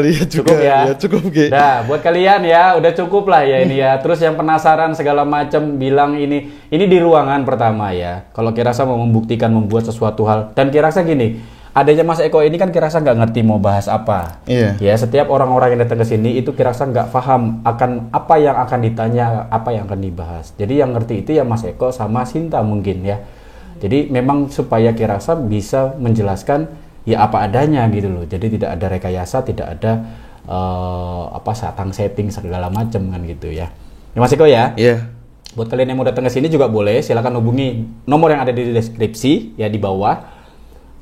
lihat cukup juga. Ya. Cukup Ki. Nah, buat kalian ya udah cukup lah ya ini ya. Terus yang penasaran segala macam bilang ini di ruangan pertama ya. Kalau Kirasa mau membuktikan membuat sesuatu hal, dan Kirasa gini, adanya Mas Eko ini kan Kirasa nggak ngerti mau bahas apa. Ya, setiap orang-orang yang datang ke sini itu Kirasa nggak paham akan apa yang akan ditanya, apa yang akan dibahas. Jadi yang ngerti itu ya Mas Eko sama Sinta mungkin ya. Jadi memang supaya Kirasa bisa menjelaskan ya apa adanya gitu loh. Jadi tidak ada rekayasa, tidak ada setting segala macam kan gitu ya. Ya Mas Eko ya. Iya. Buat kalian yang mau datang ke sini juga boleh, silakan hubungi nomor yang ada di deskripsi ya di bawah.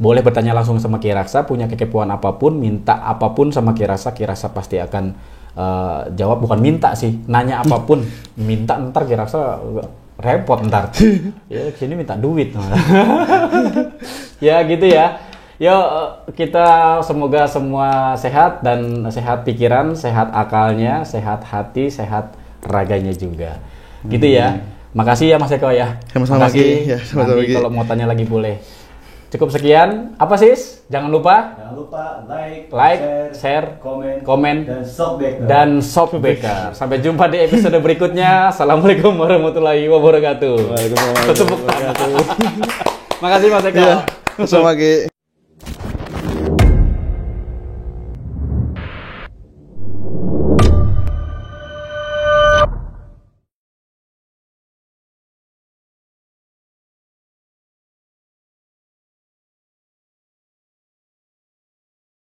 Boleh bertanya langsung sama Kirasa, punya kekepoan apapun, minta apapun sama Kirasa pasti akan jawab. Bukan minta sih, nanya apapun. Minta ntar Kirasa repot ntar. Ya sini minta duit. Ya gitu ya. Yuk kita semoga semua sehat, dan sehat pikiran, sehat akalnya, sehat hati, sehat raganya juga. Gitu ya. Makasih ya Mas Eko ya. Sama-sama lagi. Ya, nanti kalau mau tanya lagi boleh. Cukup sekian. Apa Sis? Jangan lupa like, share, komen, dan Shopbacker. Sampai jumpa di episode berikutnya. Assalamualaikum warahmatullahi wabarakatuh. Waalaikumsalam warahmatullahi wabarakatuh. Makasih Mas Eko. Sama lagi.